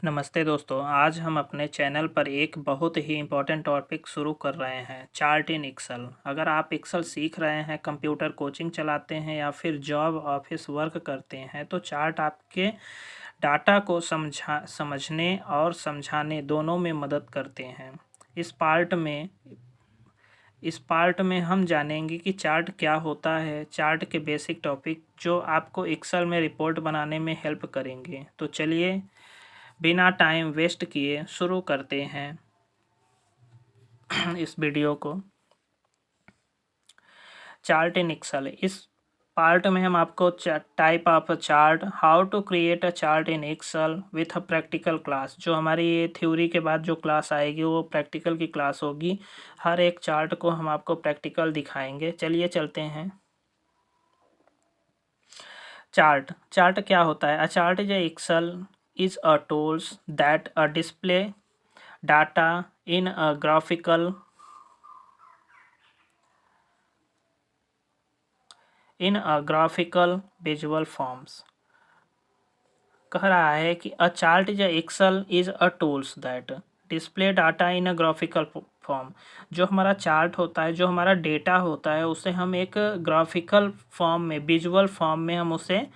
नमस्ते दोस्तों, आज हम अपने चैनल पर एक बहुत ही इम्पोर्टेंट टॉपिक शुरू कर रहे हैं, चार्ट इन एक्सेल। अगर आप एक्सेल सीख रहे हैं, कंप्यूटर कोचिंग चलाते हैं या फिर जॉब ऑफिस वर्क करते हैं तो चार्ट आपके डाटा को समझने और समझाने दोनों में मदद करते हैं। इस पार्ट में हम जानेंगे कि चार्ट क्या होता है, चार्ट के बेसिक टॉपिक जो आपको एक्सेल में रिपोर्ट बनाने में हेल्प करेंगे। तो चलिए बिना टाइम वेस्ट किए शुरू करते हैं इस वीडियो को। चार्ट इन एक्सेल, इस पार्ट में हम आपको type of chart, how to create a chart in Excel with a practical class, जो हमारी ये थ्योरी के बाद जो क्लास आएगी वो प्रैक्टिकल की क्लास होगी। हर एक चार्ट को हम आपको प्रैक्टिकल दिखाएंगे। चलिए चलते हैं। चार्ट क्या होता है? A chart is Excel is a tools that display data in a graphical visual forms। कह रहा है कि a chart is a excel is a tools that display data in a graphical form। जो हमारा chart होता है, जो हमारा डेटा होता है, उसे हम एक ग्राफिकल फॉर्म में, विजुअल फॉर्म में हम उसे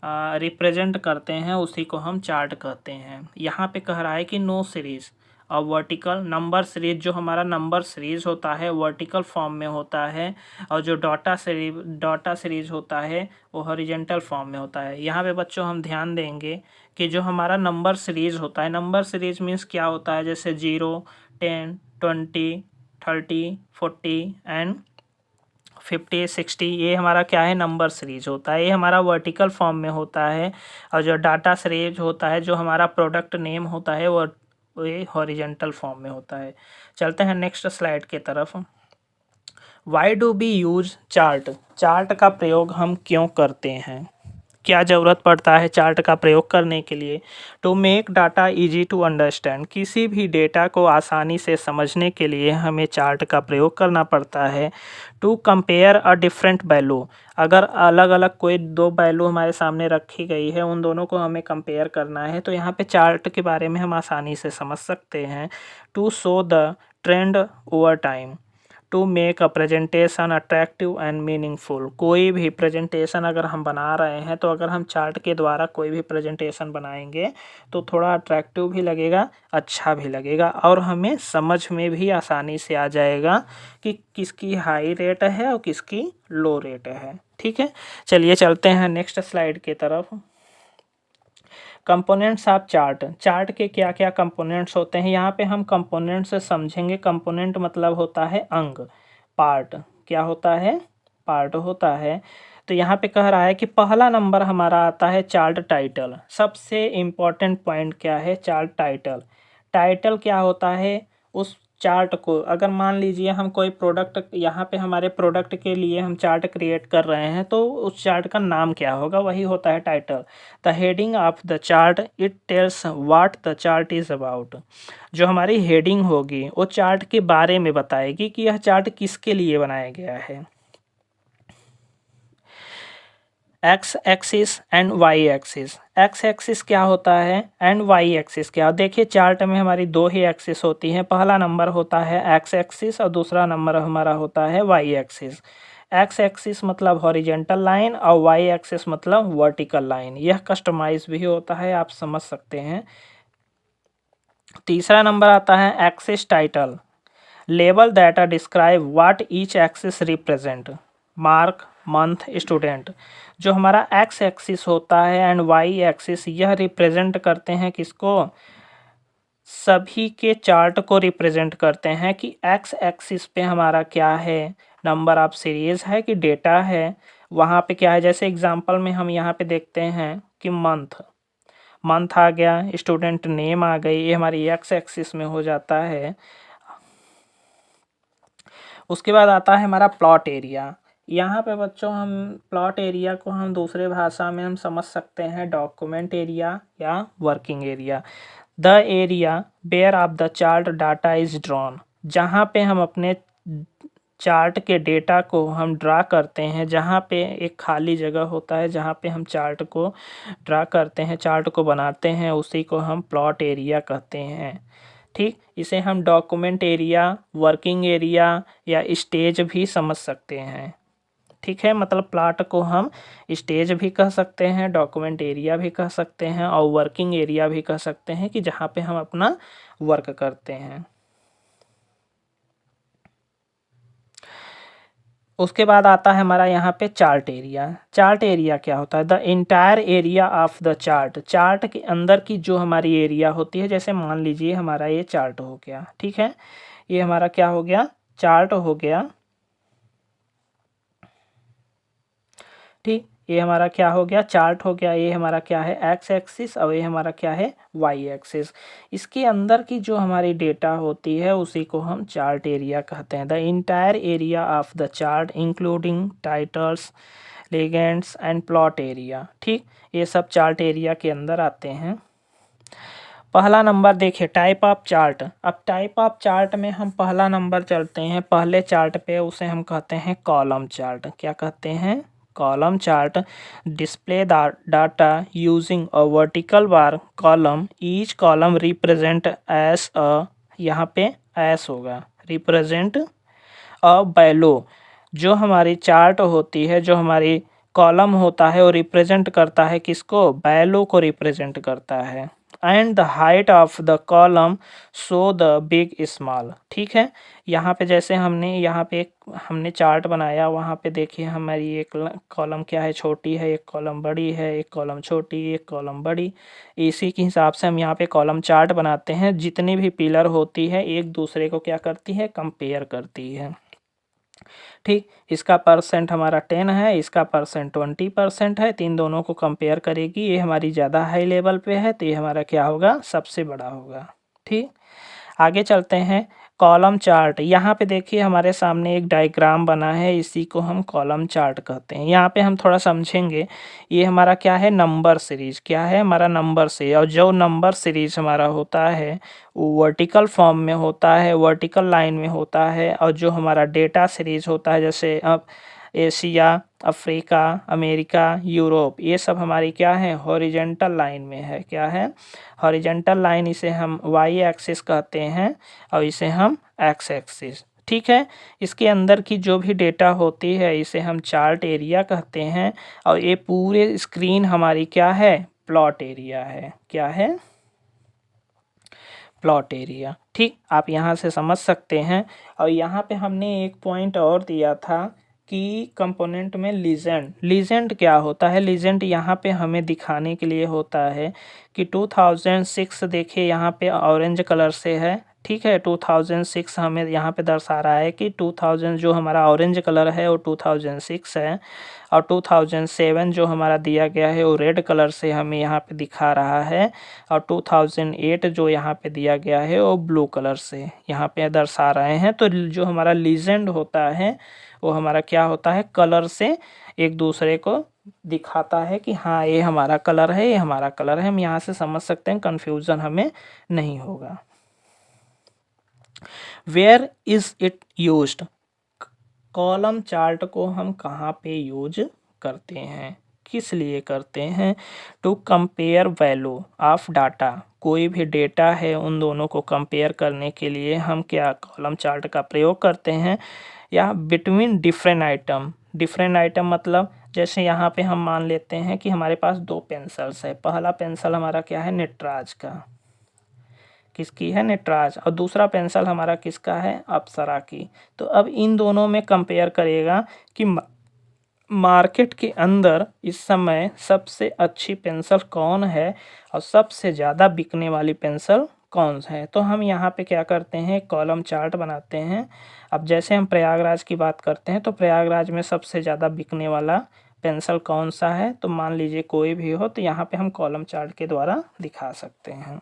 रिप्रेजेंट करते हैं, उसी को हम चार्ट कहते हैं। यहाँ पे कह रहा है कि नो सीरीज और वर्टिकल नंबर सीरीज, जो हमारा नंबर सीरीज होता है वर्टिकल फॉर्म में होता है, और जो डाटा सीरीज होता है वो हॉरिजेंटल फॉर्म में होता है। यहाँ पे बच्चों हम ध्यान देंगे कि जो हमारा नंबर सीरीज होता है, नंबर सीरीज मीन्स क्या होता है, जैसे 0, 10, 20, 30, 40 एंड 50, 60, ये हमारा क्या है, नंबर सीरीज होता है। ये हमारा वर्टिकल फॉर्म में होता है। और जो डाटा सीरीज होता है, जो हमारा प्रोडक्ट नेम होता है, वो ये हॉरिजेंटल फॉर्म में होता है। चलते हैं नेक्स्ट स्लाइड के तरफ। Why do B use chart? Chart का प्रयोग हम क्यों करते हैं, क्या ज़रूरत पड़ता है चार्ट का प्रयोग करने के लिए? To make data easy to understand, किसी भी डेटा को आसानी से समझने के लिए हमें चार्ट का प्रयोग करना पड़ता है। To compare a different value, अगर अलग अलग कोई दो वैल्यू हमारे सामने रखी गई है, उन दोनों को हमें कंपेयर करना है, तो यहाँ पे चार्ट के बारे में हम आसानी से समझ सकते हैं। To show the trend over time, to make a presentation attractive and meaningful, कोई भी प्रेजेंटेशन अगर हम बना रहे हैं, तो अगर हम चार्ट के द्वारा कोई भी प्रेजेंटेशन बनाएंगे तो थोड़ा अट्रैक्टिव भी लगेगा, अच्छा भी लगेगा, और हमें समझ में भी आसानी से आ जाएगा कि किसकी हाई रेट है और किसकी लो रेट है। ठीक है, चलिए चलते हैं नेक्स्ट स्लाइड की तरफ। कंपोनेंट्स ऑफ चार्ट, चार्ट के क्या क्या कंपोनेंट्स होते हैं, यहाँ पे हम कंपोनेंट्स से समझेंगे। कंपोनेंट मतलब होता है अंग, पार्ट क्या होता है, पार्ट होता है। तो यहाँ पे कह रहा है कि पहला नंबर हमारा आता है चार्ट टाइटल। सबसे इम्पोर्टेंट पॉइंट क्या है, चार्ट टाइटल। टाइटल क्या होता है, उस चार्ट को, अगर मान लीजिए हम कोई प्रोडक्ट, यहाँ पे हमारे प्रोडक्ट के लिए हम चार्ट क्रिएट कर रहे हैं, तो उस चार्ट का नाम क्या होगा, वही होता है title. The heading of the chart it tells what the chart is about, जो हमारी हेडिंग होगी वो चार्ट के बारे में बताएगी कि यह चार्ट किसके लिए बनाया गया है। X axis and Y axis, X axis क्या होता है एंड वाई एक्सिस क्या? देखिए चार्ट में हमारी दो ही एक्सिस होती हैं, पहला नंबर होता है एक्स एक्सिस और दूसरा नंबर हमारा होता है वाई एक्सिस। एक्स एक्सिस मतलब हॉरिजेंटल लाइन और वाई एक्सिस मतलब वर्टिकल लाइन। यह कस्टमाइज भी होता है, आप समझ सकते हैं। तीसरा नंबर आता है axis title, label that describe what each axis represent, mark, month, student. जो हमारा एक्स एक्सिस होता है एंड वाई एक्सिस, यह रिप्रेजेंट करते हैं किसको, सभी के चार्ट को रिप्रेजेंट करते हैं कि एक्स एक्सिस पे हमारा क्या है, नंबर ऑफ सीरीज है कि डेटा है, वहाँ पे क्या है। जैसे एग्जांपल में हम यहाँ पे देखते हैं कि मंथ, मंथ आ गया, स्टूडेंट नेम आ गई, ये हमारी एक्स एक्सिस में हो जाता है। उसके बाद आता है हमारा प्लॉट एरिया। यहाँ पे बच्चों हम प्लॉट एरिया को हम दूसरे भाषा में हम समझ सकते हैं डॉक्यूमेंट एरिया या working area. The area where of the chart data is drawn, जहाँ पे हम अपने चार्ट के डेटा को हम ड्रा करते हैं, जहाँ पे एक खाली जगह होता है जहाँ पे हम चार्ट को ड्रा करते हैं, चार्ट को बनाते हैं, उसी को हम प्लॉट एरिया कहते हैं। ठीक, इसे हम डॉक्यूमेंट एरिया, वर्किंग एरिया या स्टेज भी समझ सकते हैं। ठीक है, मतलब प्लॉट को हम स्टेज भी कह सकते हैं, डॉक्यूमेंट एरिया भी कह सकते हैं और वर्किंग एरिया भी कह सकते हैं कि जहाँ पे हम अपना वर्क करते हैं। उसके बाद आता है हमारा यहाँ पे चार्ट एरिया। चार्ट एरिया क्या होता है? The entire area of the chart. Chart के अंदर की जो हमारी एरिया होती है, जैसे मान लीजिए हमारा ये चार्ट हो गया, ठीक है, ये हमारा क्या हो गया? चार्ट हो गया। ठीक, ये हमारा क्या हो गया? चार्ट हो गया। ये हमारा क्या है? एक्स एक्सिस, और ये हमारा क्या है? Y axis. इसके अंदर की जो हमारी डेटा होती है उसी को हम चार्ट एरिया कहते हैं। The entire area of the chart including titles, legends and plot area. ठीक, ये सब चार्ट एरिया के अंदर आते हैं। पहला नंबर देखिए, टाइप ऑफ चार्ट। अब टाइप ऑफ चार्ट में हम पहला नंबर चलते हैं पहले चार्ट पे, उसे हम कहते हैं कॉलम चार्ट। क्या कहते हैं? Column chart. Display data using a vertical bar column, each column represents a, यहाँ पे एस होगा, रिप्रेजेंट अ बैलो। जो हमारी चार्ट होती है, जो हमारी कॉलम होता है, वो रिप्रेजेंट करता है किसको? बैलो को रिप्रेजेंट करता है। And the height of the column show the big small. ठीक है, यहाँ पे जैसे हमने यहाँ पे एक हमने चार्ट बनाया, वहाँ पे देखिए हमारी एक कॉलम क्या है? छोटी है, एक कॉलम बड़ी है, एक कॉलम छोटी, एक कॉलम बड़ी। इसी के हिसाब से हम यहाँ पे कॉलम चार्ट बनाते हैं। जितनी भी पिलर होती है एक दूसरे को क्या करती है? कंपेयर करती है। ठीक, इसका परसेंट हमारा 10 है, इसका परसेंट 20% है, तीन दोनों को कंपेयर करेगी। ये हमारी ज़्यादा हाई लेवल पे है तो ये हमारा क्या होगा? सबसे बड़ा होगा। ठीक, आगे चलते हैं। Column chart. यहाँ पे देखिए हमारे सामने एक डायग्राम बना है, इसी को हम कॉलम चार्ट कहते हैं। यहाँ पे हम थोड़ा समझेंगे। ये हमारा क्या है? Number series. क्या है? हमारा नंबर सीरीज। और जो नंबर सीरीज हमारा होता है वो वर्टिकल फॉर्म में होता है, वर्टिकल लाइन में होता है। और जो हमारा डेटा सीरीज होता है, जैसे अब एशिया, अफ्रीका, अमेरिका, यूरोप, ये सब हमारी क्या है? हॉरिजेंटल लाइन में है। क्या है? Horizontal line. इसे हम वाई एक्सिस कहते हैं और इसे हम एक्स एक्सिस। ठीक है, इसके अंदर की जो भी डेटा होती है इसे हम चार्ट एरिया कहते हैं। और ये पूरे स्क्रीन हमारी क्या है? प्लॉट एरिया है। क्या है? Plot area. ठीक, आप यहाँ से समझ सकते हैं। और यहाँ पे हमने एक पॉइंट और दिया था कि कंपोनेंट में लीजेंड। लीजेंड क्या होता है? लीजेंड यहाँ पे हमें दिखाने के लिए होता है कि 2006 देखिए यहाँ पे ऑरेंज कलर से है। ठीक है, 2006 हमें यहाँ पे दर्शा रहा है कि 2000 जो हमारा ऑरेंज कलर है वो 2006 है। और 2007 जो हमारा दिया गया है वो रेड कलर से हमें यहाँ पे दिखा रहा है। और 2008 जो यहाँ पे दिया गया है वो ब्लू कलर से यहाँ पे दर्शा रहे हैं। तो जो हमारा लीजेंड होता है वो हमारा क्या होता है? कलर से एक दूसरे को दिखाता है कि हाँ ये हमारा कलर है, ये हमारा कलर है। हम यहाँ से समझ सकते हैं, कन्फ्यूज़न हमें नहीं होगा। Where is it used? Column chart को हम कहाँ पे यूज करते हैं? किस लिए करते हैं? To compare value of data. कोई भी डेटा है उन दोनों को कंपेयर करने के लिए हम क्या कॉलम चार्ट का प्रयोग करते हैं। या between different item. Different item मतलब जैसे यहाँ पे हम मान लेते हैं कि हमारे पास दो पेंसिल्स है। पहला पेंसिल हमारा क्या है? नटराज का। किसकी है? नटराज। और दूसरा पेंसिल हमारा किसका है? अप्सरा की। तो अब इन दोनों में कंपेयर करेगा कि मार्केट के अंदर इस समय सबसे अच्छी पेंसिल कौन है और सबसे ज़्यादा बिकने वाली पेंसिल कौन है। तो हम यहाँ पे क्या करते हैं? कॉलम चार्ट बनाते हैं। अब जैसे हम प्रयागराज की बात करते हैं तो प्रयागराज में सबसे ज़्यादा बिकने वाला पेंसिल कौन सा है? तो मान लीजिए कोई भी हो, तो यहाँ पे हम कॉलम चार्ट के द्वारा दिखा सकते हैं।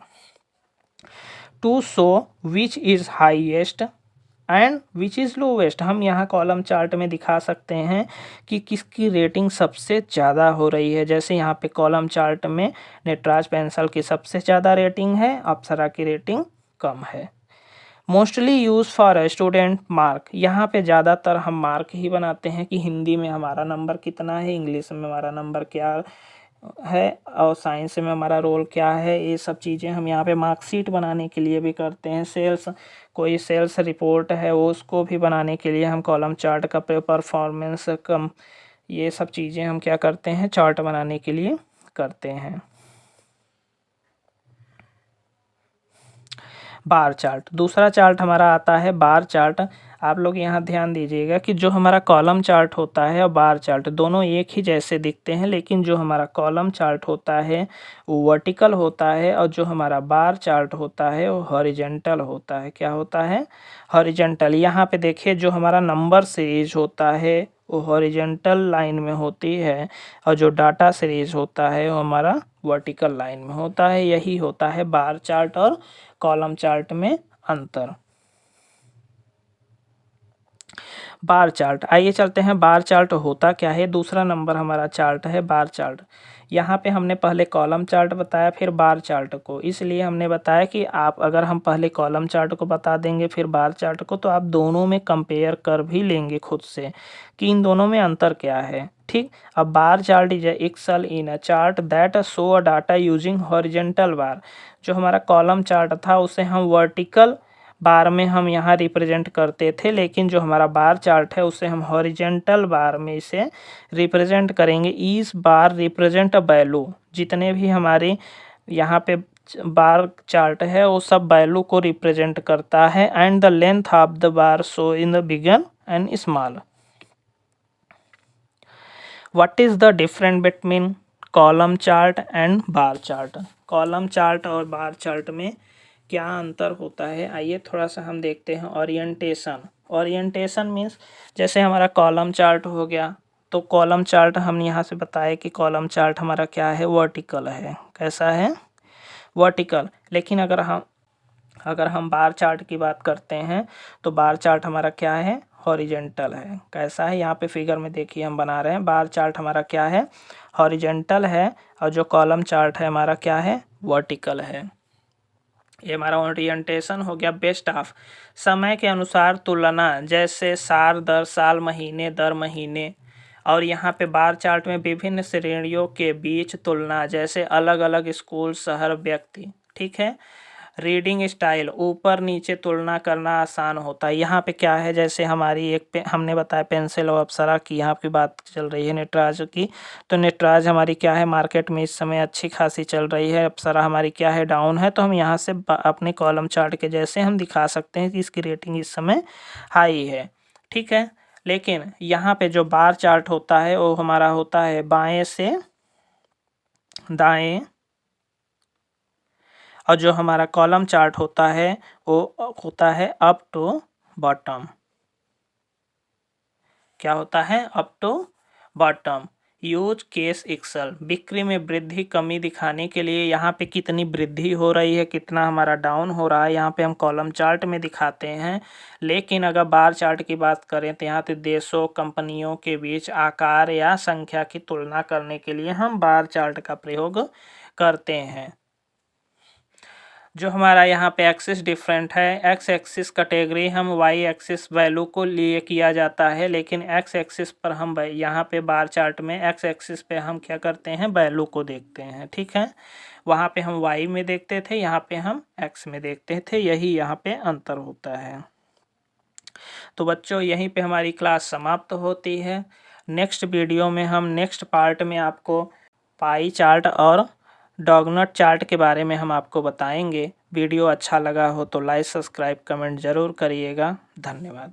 To show which is highest and which is lowest. हम यहाँ कॉलम चार्ट में दिखा सकते हैं कि किसकी रेटिंग सबसे ज़्यादा हो रही है। जैसे यहाँ पे कॉलम चार्ट में नटराज पेंसिल की सबसे ज़्यादा रेटिंग है, अप्सरा की रेटिंग कम है। Mostly use for student mark, यहाँ पे ज़्यादातर हम मार्क ही बनाते हैं कि हिंदी में हमारा नंबर कितना है, इंग्लिश में हमारा नंबर क्या है और साइंस में हमारा रोल क्या है। ये सब चीज़ें हम यहाँ पे मार्कशीट बनाने के लिए भी करते हैं। कोई सेल्स रिपोर्ट है वो उसको भी बनाने के लिए हम कॉलम चार्ट का परफॉर्मेंस कम ये सब चीज़ें हम क्या करते हैं, चार्ट बनाने के लिए करते हैं। बार चार्ट, दूसरा चार्ट हमारा आता है बार चार्ट। आप लोग यहाँ ध्यान दीजिएगा कि जो हमारा कॉलम चार्ट होता है और बार चार्ट दोनों एक ही जैसे दिखते हैं, लेकिन जो हमारा कॉलम चार्ट होता है वो वर्टिकल होता है और जो हमारा बार चार्ट होता है वो हॉरिजेंटल होता है। क्या होता है? हॉरिजेंटल। यहाँ पे देखिए जो हमारा नंबर सीरीज होता है वो हॉरिजेंटल लाइन में होती है और जो डाटा सीरीज होता है वो हमारा वर्टिकल लाइन में होता है। यही होता है बार चार्ट और कॉलम चार्ट में अंतर। बार चार्ट, आइए चलते हैं बार चार्ट होता क्या है। दूसरा नंबर हमारा चार्ट है बार चार्ट। यहाँ पे हमने पहले कॉलम चार्ट बताया फिर बार चार्ट को, इसलिए हमने बताया कि आप अगर हम पहले कॉलम चार्ट को बता देंगे फिर बार चार्ट को तो आप दोनों में कंपेयर कर भी लेंगे खुद से कि इन दोनों में अंतर क्या है। ठीक, अब bar chart is Excel in a chart that show a data using horizontal bar. जो हमारा कॉलम चार्ट था उसे हम वर्टिकल बार में हम यहाँ रिप्रेजेंट करते थे, लेकिन जो हमारा बार चार्ट है उसे हम हॉरिजेंटल बार में इसे रिप्रेजेंट करेंगे। Each bar represent a value, जितने भी हमारे यहाँ पे बार चार्ट है वो सब वैल्यू को रिप्रेजेंट करता है। And the length of the bar show in the big and and small. What is the difference between column chart and bar chart? Column chart और बार चार्ट में क्या अंतर होता है, आइए थोड़ा सा हम देखते हैं। ओरिएंटेशन, ओरिएंटेशन मीन्स जैसे हमारा कॉलम चार्ट हो गया तो कॉलम चार्ट हम यहाँ से बताए कि कॉलम चार्ट हमारा क्या है, वर्टिकल है। कैसा है? वर्टिकल। लेकिन अगर हम बार चार्ट की बात करते हैं तो बार चार्ट हमारा क्या है, हॉरिजेंटल है। कैसा है? यहाँ पे फिगर में देखिए हम बना रहे हैं, बार चार्ट हमारा क्या है, हॉरिजेंटल है और जो कॉलम चार्ट है हमारा क्या है, वर्टिकल है। ये हमारा ओरिएंटेशन हो गया। बेस्ट ऑफ, समय के अनुसार तुलना, जैसे साल दर साल, महीने दर महीने। और यहाँ पे बार चार्ट में विभिन्न श्रेणियों के बीच तुलना, जैसे अलग अलग स्कूल, शहर, व्यक्ति। ठीक है। रीडिंग स्टाइल, ऊपर नीचे तुलना करना आसान होता है। यहाँ पे क्या है, जैसे हमारी हमने बताया पेंसिल और अप्सरा की यहाँ पे बात चल रही है नटराज की, तो नटराज हमारी क्या है, मार्केट में इस समय अच्छी खासी चल रही है। अप्सरा हमारी क्या है, डाउन है। तो हम यहाँ से अपने कॉलम चार्ट के जैसे हम दिखा सकते हैं कि इसकी रेटिंग इस समय हाई है। ठीक है। लेकिन यहाँ पे जो बार चार्ट होता है वो हमारा होता है बाएं से दाएं और जो हमारा कॉलम चार्ट होता है वो होता है अप टू बॉटम। क्या होता है? Up to bottom. Use case Excel, बिक्री में वृद्धि कमी दिखाने के लिए यहाँ पे कितनी वृद्धि हो रही है, कितना हमारा डाउन हो रहा है, यहाँ पे हम कॉलम चार्ट में दिखाते हैं। लेकिन अगर बार चार्ट की बात करें तो यहाँ पे देशों, कंपनियों के बीच आकार या संख्या की तुलना करने के लिए हम बार चार्ट का प्रयोग करते हैं। जो हमारा यहाँ पे एक्सिस डिफरेंट है, एक्स एक्सिस कैटेगरी हम वाई एक्सिस वैल्यू को लिए किया जाता है, लेकिन एक्स एक्सिस पर हम यहाँ पे बार चार्ट में एक्स एक्सिस पे हम क्या करते हैं, वैल्यू को देखते हैं। ठीक है। वहाँ पे हम वाई में देखते थे, यहाँ पे हम एक्स में देखते थे, यही यहाँ पे अंतर होता है। तो बच्चों यहीं पे हमारी क्लास समाप्त होती है। नेक्स्ट वीडियो में हम नेक्स्ट पार्ट में आपको पाई चार्ट और डॉगनट चार्ट के बारे में हम आपको बताएंगे। वीडियो अच्छा लगा हो तो लाइक, सब्सक्राइब, कमेंट ज़रूर करिएगा। धन्यवाद।